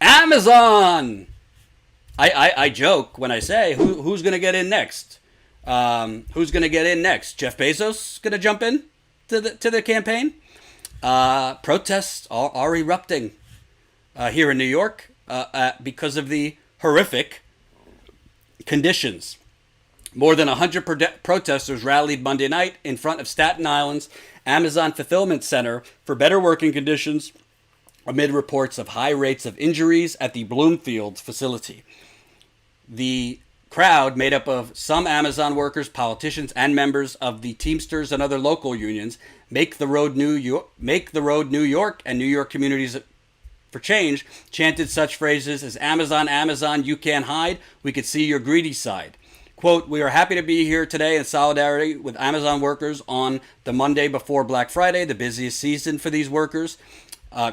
Amazon. I joke when I say who's going to get in next. Who's going to get in next? Jeff Bezos going to jump in to the campaign. Protests are erupting here in New York because of the horrific conditions. More than 100 protesters rallied Monday night in front of Staten Island's Amazon Fulfillment Center for better working conditions amid reports of high rates of injuries at the Bloomfield facility. The crowd, made up of some Amazon workers, politicians, and members of the Teamsters and other local unions, Make the Road New York, and New York Communities for Change, chanted such phrases as Amazon, Amazon, you can't hide, we could see your greedy side. Quote, we are happy to be here today in solidarity with Amazon workers on the Monday before Black Friday, the busiest season for these workers.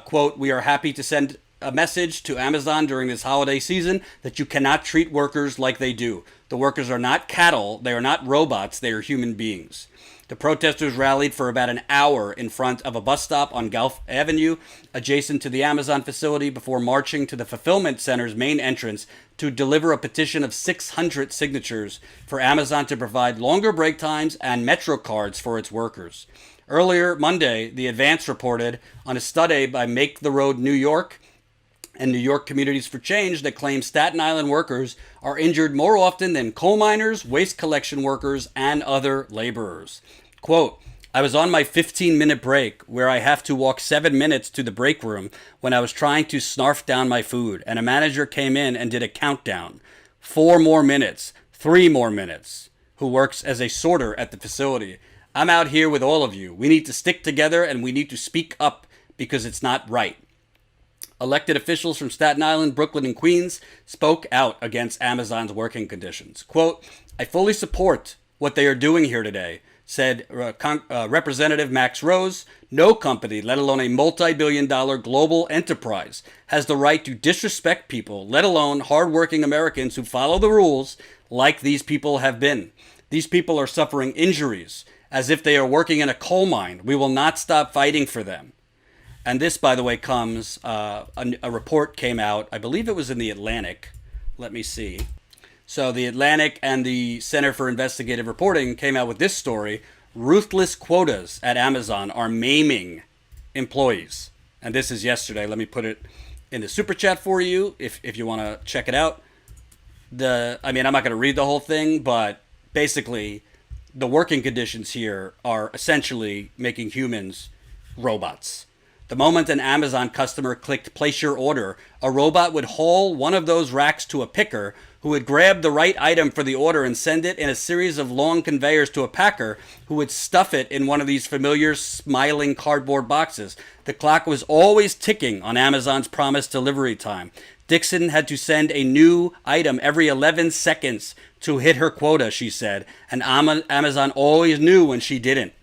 Quote, we are happy to send a message to Amazon during this holiday season that you cannot treat workers like they do. The workers are not cattle, they are not robots, they are human beings. The protesters rallied for about an hour in front of a bus stop on Gulf Avenue, adjacent to the Amazon facility, before marching to the fulfillment center's main entrance to deliver a petition of 600 signatures for Amazon to provide longer break times and Metro cards for its workers. Earlier Monday, The Advance reported on a study by Make the Road New York and New York Communities for Change that claims Staten Island workers are injured more often than coal miners, waste collection workers, and other laborers. Quote, I was on my 15-minute break where I have to walk 7 minutes to the break room when I was trying to snarf down my food, and a manager came in and did a countdown. 4 more minutes, 3 more minutes, who works as a sorter at the facility. I'm out here with all of you. We need to stick together and we need to speak up because it's not right. Elected officials from Staten Island, Brooklyn, and Queens spoke out against Amazon's working conditions. Quote, I fully support what they are doing here today, said Representative Max Rose. No company, let alone a multi-billion-dollar global enterprise, has the right to disrespect people, let alone hardworking Americans who follow the rules like these people have been. These people are suffering injuries as if they are working in a coal mine. We will not stop fighting for them. And this, by the way, comes, a report came out, I believe it was in the Atlantic. Let me see. So the Atlantic and the Center for Investigative Reporting came out with this story. Ruthless quotas at Amazon are maiming employees. And this is yesterday. Let me put it in the super chat for you if you want to check it out. I'm not going to read the whole thing, but basically the working conditions here are essentially making humans robots. The moment an Amazon customer clicked place your order, a robot would haul one of those racks to a picker who would grab the right item for the order and send it in a series of long conveyors to a packer who would stuff it in one of these familiar smiling cardboard boxes. The clock was always ticking on Amazon's promised delivery time. Dixon had to send a new item every 11 seconds to hit her quota, she said, and Amazon always knew when she didn't.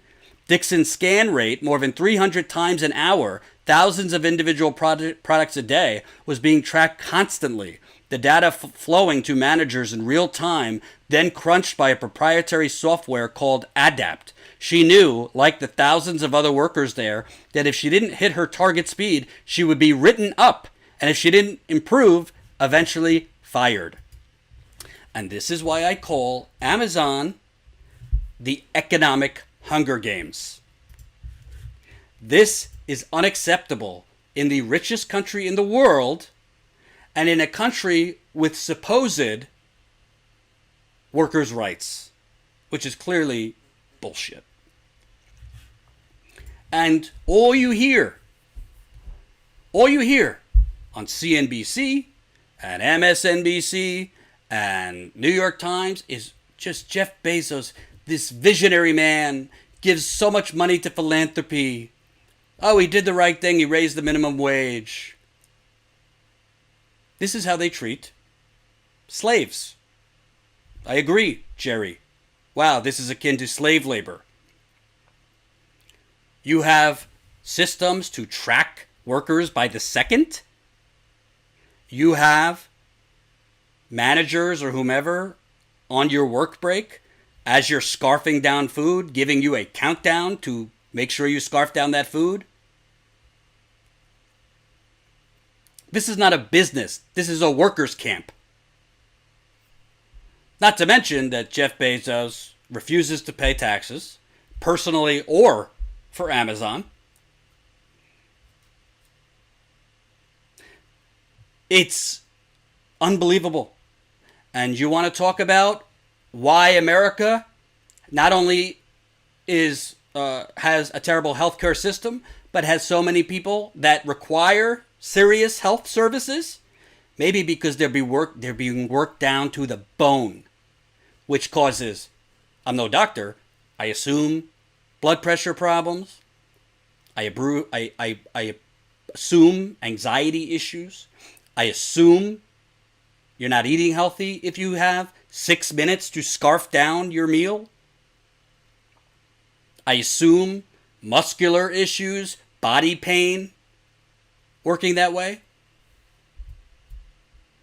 Dixon's scan rate, more than 300 times an hour, thousands of individual products a day, was being tracked constantly. The data flowing to managers in real time, then crunched by a proprietary software called Adapt. She knew, like the thousands of other workers there, that if she didn't hit her target speed, she would be written up, and if she didn't improve, eventually fired. And this is why I call Amazon the economic Hunger Games. This is unacceptable in the richest country in the world and in a country with supposed workers' rights, which is clearly bullshit. And all you hear on CNBC and MSNBC and New York Times is just Jeff Bezos, this visionary man, gives so much money to philanthropy. Oh, he did the right thing. He raised the minimum wage. This is how they treat slaves. I agree, Jerry. Wow, this is akin to slave labor. You have systems to track workers by the second. You have managers or whomever on your work break as you're scarfing down food, giving you a countdown to make sure you scarf down that food. This is not a business. This is a workers' camp. Not to mention that Jeff Bezos refuses to pay taxes, personally or for Amazon. It's unbelievable. And you want to talk about why America not only has a terrible healthcare system, but has so many people that require serious health services? Maybe because they're being worked down to the bone, which causes, I'm no doctor, I assume blood pressure problems. I assume anxiety issues. I assume you're not eating healthy if you have 6 minutes to scarf down your meal. I assume muscular issues, body pain, working that way.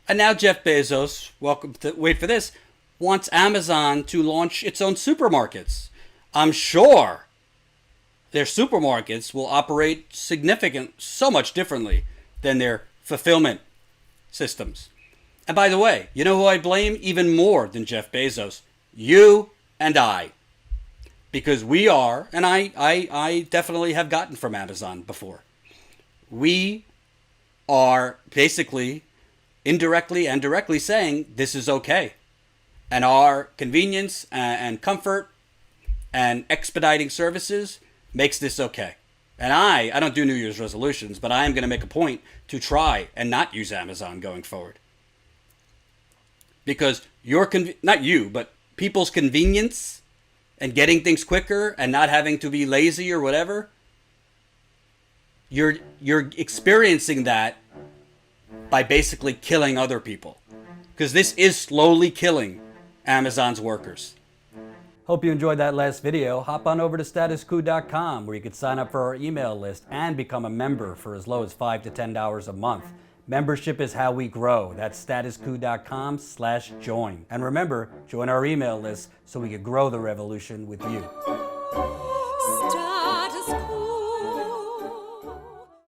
And now Jeff Bezos, wait for this, wants Amazon to launch its own supermarkets. I'm sure their supermarkets will operate so much differently than their fulfillment systems. And by the way, you know who I blame even more than Jeff Bezos? You and I. Because we are, and I definitely have gotten from Amazon before. We are basically indirectly and directly saying this is okay. And our convenience and comfort and expediting services makes this okay. And I don't do New Year's resolutions, but I am going to make a point to try and not use Amazon going forward. Because not you, but people's convenience and getting things quicker and not having to be lazy or whatever, you're experiencing that by basically killing other people. Because this is slowly killing Amazon's workers. Hope you enjoyed that last video. Hop on over to statuscoup.com where you can sign up for our email list and become a member for as low as $5 to $10 a month. Membership is how we grow. That's statuscoup.com/join. And remember, join our email list so we can grow the revolution with you.